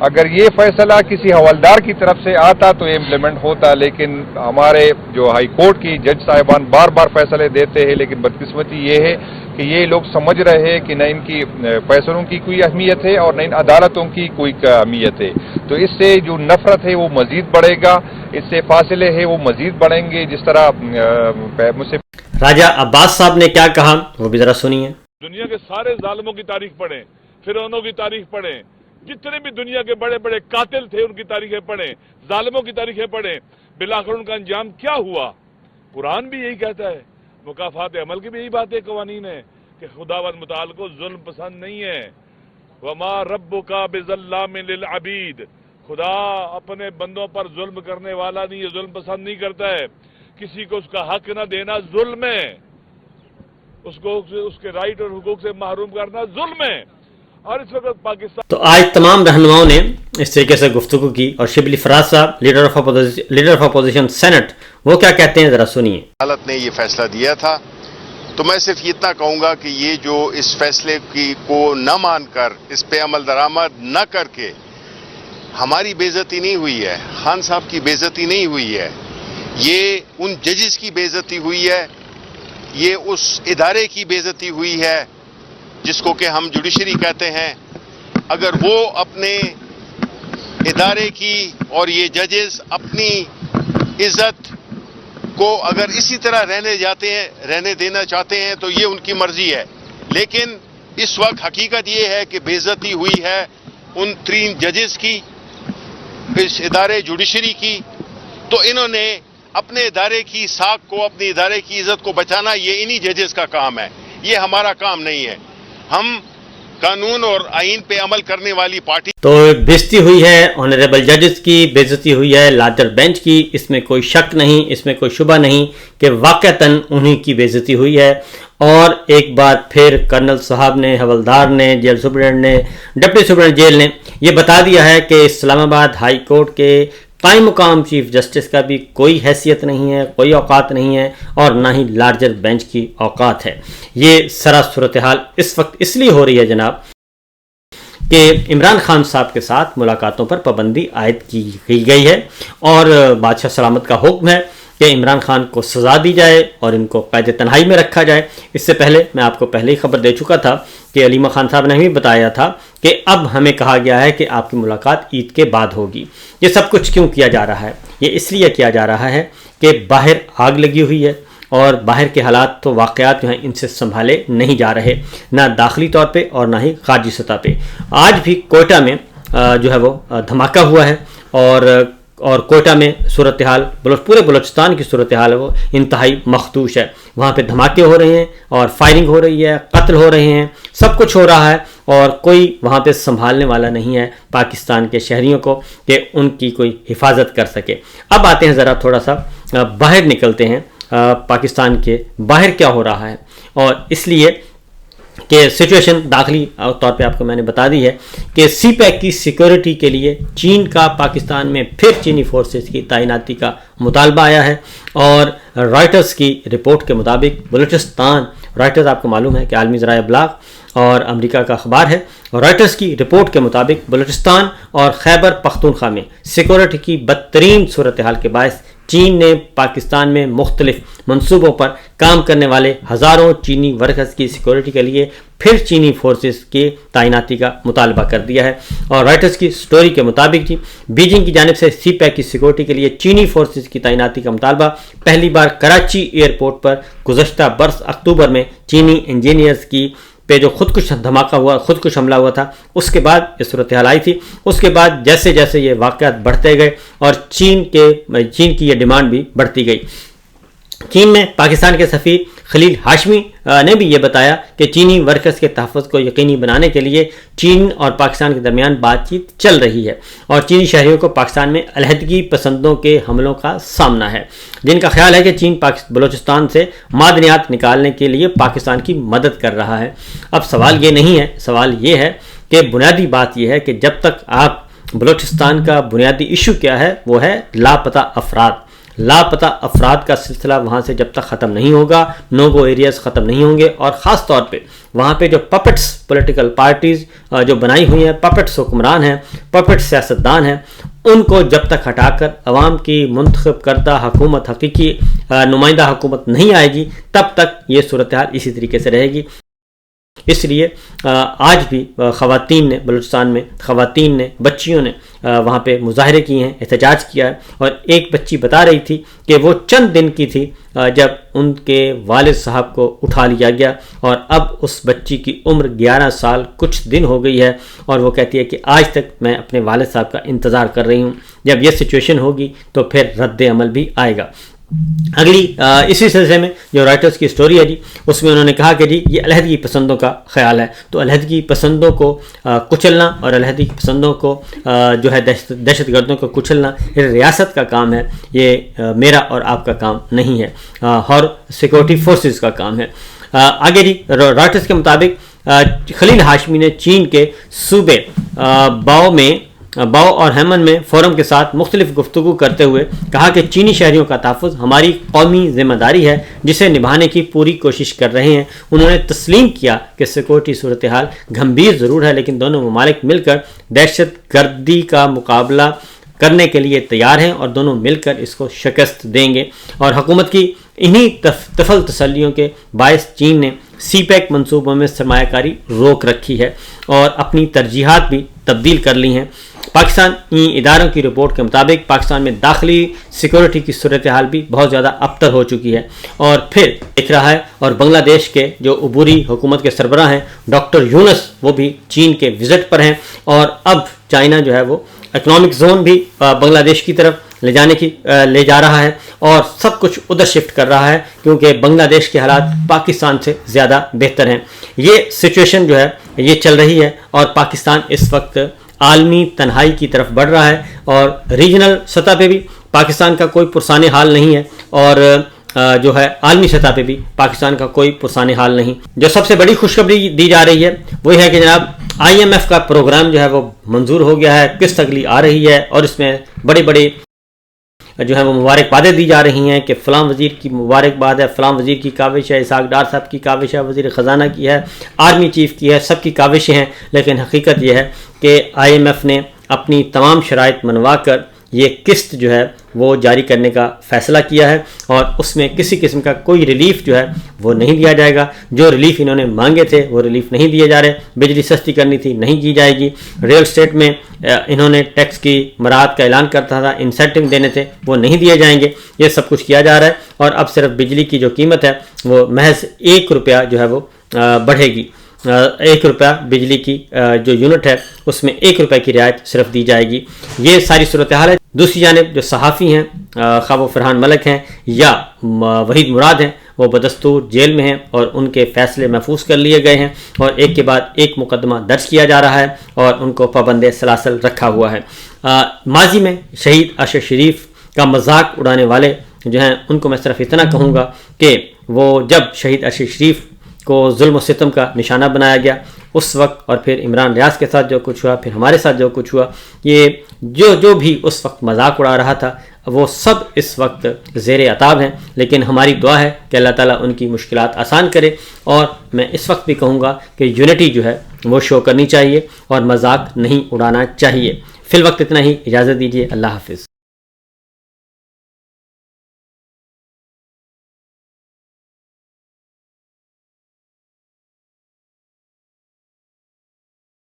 اگر یہ فیصلہ کسی حوالدار کی طرف سے آتا تو یہ امپلیمنٹ ہوتا، لیکن ہمارے جو ہائی کورٹ کی جج صاحبان بار بار فیصلے دیتے ہیں، لیکن بدقسمتی یہ ہے کہ یہ لوگ سمجھ رہے ہیں کہ نہ ان کی فیصلوں کی کوئی اہمیت ہے اور نہ ان عدالتوں کی کوئی اہمیت ہے، تو اس سے جو نفرت ہے وہ مزید بڑھے گا، اس سے فاصلے ہیں وہ مزید بڑھیں گے. جس طرح مجھ سے راجہ عباس صاحب نے کیا کہا وہ بھی ذرا سنیے. دنیا کے سارے ظالموں کی تاریخ پڑھیں، فرعونوں کی تاریخ پڑھیں، جتنے بھی دنیا کے بڑے بڑے قاتل تھے ان کی تاریخیں پڑھیں، ظالموں کی تاریخیں پڑھیں، بالآخر ان کا انجام کیا ہوا. قرآن بھی یہی کہتا ہے، مکافات عمل کی بھی یہی باتیں قوانین ہیں کہ خداوند متعال کو ظلم پسند نہیں ہے. وما ربک بظلام للعبید، خدا اپنے بندوں پر ظلم کرنے والا نہیں ہے، ظلم پسند نہیں کرتا ہے. کسی کو اس کا حق نہ دینا ظلم ہے، اس کو اس کے رائٹ اور حقوق سے محروم کرنا ظلم ہے. اور اس وقت پاکستان تو آج تمام رہنماؤں نے اس طریقے سے گفتگو کی، اور شبلی فراز صاحب لیڈر آف اپوزیشن سینٹ وہ کیا کہتے ہیں ذرا سنیے. عدالت نے یہ فیصلہ دیا تھا تو میں صرف اتنا کہوں گا کہ یہ جو اس فیصلے کو نہ مان کر اس پہ عمل درآمد نہ کر کے ہماری بے عزتی نہیں ہوئی ہے، خان صاحب کی بے عزتی نہیں ہوئی ہے، یہ ان ججز کی بے عزتی ہوئی ہے، یہ اس ادارے کی بے عزتی ہوئی ہے جس کو کہ ہم جوڈیشری کہتے ہیں. اگر وہ اپنے ادارے کی اور یہ ججز اپنی عزت کو اگر اسی طرح رہنے دینا چاہتے ہیں تو یہ ان کی مرضی ہے، لیکن اس وقت حقیقت یہ ہے کہ بے عزتی ہوئی ہے ان 3 ججز کی، اس ادارے جوڈیشری کی. تو انہوں نے اپنے ادارے کی ساکھ کو، اپنے ادارے کی عزت کو بچانا یہ انہی ججز کا کام ہے، یہ ہمارا کام نہیں ہے. ہم قانون اور آئین پہ عمل کرنے والی پارٹی. تو بےزتی ہوئی ہے آنریبل ججز کی، بےزتی ہوئی ہے لارجر بینچ کی، اس میں کوئی شک نہیں، اس میں کوئی شبہ نہیں کہ واقعتاً انہی کی بےزتی ہوئی ہے. اور ایک بار پھر کرنل صاحب نے، حوالدار نے، جیل سپرنٹینڈنٹ نے، ڈپٹی سپرنٹینڈنٹ جیل نے یہ بتا دیا ہے کہ اسلام آباد ہائی کورٹ کے قائم مقام چیف جسٹس کا بھی کوئی حیثیت نہیں ہے، کوئی اوقات نہیں ہے، اور نہ ہی لارجر بینچ کی اوقات ہے. یہ سرا صورتحال اس وقت اس لیے ہو رہی ہے جناب کہ عمران خان صاحب کے ساتھ ملاقاتوں پر پابندی عائد کی گئی ہے، اور بادشاہ سلامت کا حکم ہے کہ عمران خان کو سزا دی جائے اور ان کو قید تنہائی میں رکھا جائے. اس سے پہلے میں آپ کو پہلے ہی خبر دے چکا تھا کہ علیمہ خان صاحب نے بھی بتایا تھا کہ اب ہمیں کہا گیا ہے کہ آپ کی ملاقات عید کے بعد ہوگی. یہ سب کچھ کیوں کیا جا رہا ہے؟ یہ اس لیے کیا جا رہا ہے کہ باہر آگ لگی ہوئی ہے، اور باہر کے حالات تو واقعات جو ہیں ان سے سنبھالے نہیں جا رہے، نہ داخلی طور پہ اور نہ ہی خارجی سطح پہ. آج بھی کوئٹہ میں جو ہے وہ دھماکہ ہوا ہے، اور کوئٹہ میں صورتحال پورے بلوچستان کی صورتحال ہے وہ انتہائی مخدوش ہے. وہاں پہ دھماکے ہو رہے ہیں اور فائرنگ ہو رہی ہے، قتل ہو رہے ہیں، سب کچھ ہو رہا ہے، اور کوئی وہاں پہ سنبھالنے والا نہیں ہے پاکستان کے شہریوں کو کہ ان کی کوئی حفاظت کر سکے. اب آتے ہیں ذرا تھوڑا سا باہر نکلتے ہیں، پاکستان کے باہر کیا ہو رہا ہے. اور اس لیے کہ سچویشن داخلی طور پہ آپ کو میں نے بتا دی ہے کہ سی پیک کی سیکورٹی کے لیے چین کا پاکستان میں پھر چینی فورسز کی تعیناتی کا مطالبہ آیا ہے. اور رائٹرز کی رپورٹ کے مطابق بلوچستان، رائٹرز آپ کو معلوم ہے کہ عالمی ذرائع ابلاغ اور امریکہ کا اخبار ہے، اور رائٹرز کی رپورٹ کے مطابق بلوچستان اور خیبر پختونخوا میں سیکورٹی کی بدترین صورتحال کے باعث چین نے پاکستان میں مختلف منصوبوں پر کام کرنے والے ہزاروں چینی ورکرز کی سیکورٹی کے لیے پھر چینی فورسز کی تعیناتی کا مطالبہ کر دیا ہے. اور رائٹرز کی سٹوری کے مطابق بیجنگ کی جانب سے سی پیک کی سیکورٹی کے لیے چینی فورسز کی تعیناتی کا مطالبہ پہلی بار کراچی ایئرپورٹ پر گزشتہ برس اکتوبر میں چینی انجینئرز کی پہ جو خودکش دھماکہ ہوا، خودکش حملہ ہوا تھا، اس کے بعد یہ صورتحال آئی تھی. اس کے بعد جیسے جیسے یہ واقعات بڑھتے گئے اور چین کی یہ ڈیمانڈ بھی بڑھتی گئی. چین میں پاکستان کے سفیر خلیل ہاشمی نے بھی یہ بتایا کہ چینی ورکرز کے تحفظ کو یقینی بنانے کے لیے چین اور پاکستان کے درمیان بات چیت چل رہی ہے، اور چینی شہریوں کو پاکستان میں علیحدگی پسندوں کے حملوں کا سامنا ہے، جن کا خیال ہے کہ چین بلوچستان سے معدنیات نکالنے کے لیے پاکستان کی مدد کر رہا ہے. اب سوال یہ نہیں ہے، سوال یہ ہے کہ بنیادی بات یہ ہے کہ جب تک آپ بلوچستان کا بنیادی ایشو کیا ہے وہ ہے لاپتہ افراد. لاپتہ افراد کا سلسلہ وہاں سے جب تک ختم نہیں ہوگا، نو گو ایریاز ختم نہیں ہوں گے، اور خاص طور پہ وہاں پہ جو پپٹس پولیٹیکل پارٹیز جو بنائی ہوئی ہیں، پپٹس حکمران ہیں، پپٹ سیاستدان ہیں، ان کو جب تک ہٹا کر عوام کی منتخب کردہ حکومت، حقیقی نمائندہ حکومت نہیں آئے گی، تب تک یہ صورتحال اسی طریقے سے رہے گی۔ اس لیے آج بھی خواتین نے، بلوچستان میں خواتین نے، بچیوں نے وہاں پہ مظاہرے کیے ہیں، احتجاج کیا ہے، اور ایک بچی بتا رہی تھی کہ وہ چند دن کی تھی جب ان کے والد صاحب کو اٹھا لیا گیا، اور اب اس بچی کی عمر 11 سال کچھ دن ہو گئی ہے، اور وہ کہتی ہے کہ آج تک میں اپنے والد صاحب کا انتظار کر رہی ہوں۔ جب یہ سچویشن ہوگی تو پھر رد عمل بھی آئے گا۔ اگلی اسی سلسلے میں جو رائٹرز کی سٹوری ہے جی، اس میں انہوں نے کہا کہ جی یہ علیحدگی پسندوں کا خیال ہے، تو علیحدگی پسندوں کو کچلنا اور علیحدگی پسندوں کو جو ہے دہشت گردوں کو کچلنا یہ ریاست کا کام ہے، یہ میرا اور آپ کا کام نہیں ہے، اور سیکورٹی فورسز کا کام ہے۔ آگے جی رائٹرز کے مطابق خلیل ہاشمی نے چین کے صوبے باؤ اور ہیمن میں فورم کے ساتھ مختلف گفتگو کرتے ہوئے کہا کہ چینی شہریوں کا تحفظ ہماری قومی ذمہ داری ہے جسے نبھانے کی پوری کوشش کر رہے ہیں۔ انہوں نے تسلیم کیا کہ سیکورٹی صورتحال گھمبیر ضرور ہے، لیکن دونوں ممالک مل کر دہشت گردی کا مقابلہ کرنے کے لیے تیار ہیں، اور دونوں مل کر اس کو شکست دیں گے۔ اور حکومت کی انہی تفل تسلیوں کے باعث چین نے سی پیک منصوبوں میں سرمایہ کاری روک رکھی ہے اور اپنی ترجیحات بھی تبدیل کر لی ہیں۔ پاکستانی اداروں کی رپورٹ کے مطابق پاکستان میں داخلی سیکورٹی کی صورتحال بھی بہت زیادہ ابتر ہو چکی ہے، اور پھر دکھ رہا ہے، اور بنگلہ دیش کے جو عبوری حکومت کے سربراہ ہیں ڈاکٹر یونس، وہ بھی چین کے وزٹ پر ہیں، اور اب چائنا جو ہے وہ اکنامک زون بھی بنگلہ دیش کی طرف لے جا رہا ہے، اور سب کچھ ادھر شفٹ کر رہا ہے، کیونکہ بنگلہ دیش کے حالات پاکستان سے زیادہ بہتر ہیں۔ یہ سچویشن جو ہے یہ چل رہی ہے، اور پاکستان اس وقت عالمی تنہائی کی طرف بڑھ رہا ہے، اور ریجنل سطح پہ بھی پاکستان کا کوئی پرسان حال نہیں ہے، اور جو ہے عالمی سطح پہ بھی پاکستان کا کوئی پرسان حال نہیں۔ جو سب سے بڑی خوشخبری دی جا رہی ہے وہ ہے کہ جناب IMF کا پروگرام جو ہے وہ منظور ہو گیا ہے، قسط اگلی آ رہی ہے، اور اس میں بڑے جو ہے وہ مبارکبادیں دی جا رہی ہیں کہ فلاں وزیر کی مبارکباد ہے، فلاں وزیر کی کاوش ہے، اسحاق ڈار صاحب کی کاوش ہے، وزیر خزانہ کی ہے، آرمی چیف کی ہے، سب کی کاوشیں ہیں، لیکن حقیقت یہ ہے کہ IMF نے اپنی تمام شرائط منوا کر یہ قسط جو ہے وہ جاری کرنے کا فیصلہ کیا ہے، اور اس میں کسی قسم کا کوئی ریلیف جو ہے وہ نہیں دیا جائے گا۔ جو ریلیف انہوں نے مانگے تھے وہ ریلیف نہیں دیے جا رہے، بجلی سستی کرنی تھی نہیں کی جائے گی، ریئل اسٹیٹ میں انہوں نے ٹیکس کی مراعات کا اعلان کرتا تھا، انسینٹیو دینے تھے وہ نہیں دیے جائیں گے، یہ سب کچھ کیا جا رہا ہے، اور اب صرف بجلی کی جو قیمت ہے وہ محض 1 روپیہ جو ہے وہ بڑھے گی، 1 روپیہ بجلی کی جو یونٹ ہے اس میں 1 روپے کی رعایت صرف دی جائے گی۔ یہ ساری صورتحال ہے۔ دوسری جانب جو صحافی ہیں، خواہ وہ فرحان ملک ہیں یا وحید مراد ہیں، وہ بدستور جیل میں ہیں، اور ان کے فیصلے محفوظ کر لیے گئے ہیں، اور ایک کے بعد ایک مقدمہ درج کیا جا رہا ہے، اور ان کو پابند سلاسل رکھا ہوا ہے۔ ماضی میں شہید اشرف شریف کا مذاق اڑانے والے جو ہیں ان کو میں صرف اتنا کہوں گا کہ وہ جب شہید اشرف شریف کو ظلم و ستم کا نشانہ بنایا گیا اس وقت، اور پھر عمران ریاض کے ساتھ جو کچھ ہوا، پھر ہمارے ساتھ جو کچھ ہوا، یہ جو بھی اس وقت مذاق اڑا رہا تھا وہ سب اس وقت زیر عتاب ہیں، لیکن ہماری دعا ہے کہ اللہ تعالیٰ ان کی مشکلات آسان کرے، اور میں اس وقت بھی کہوں گا کہ یونٹی جو ہے وہ شو کرنی چاہیے اور مذاق نہیں اڑانا چاہیے۔ فی الوقت اتنا ہی، اجازت دیجیے، اللہ حافظ۔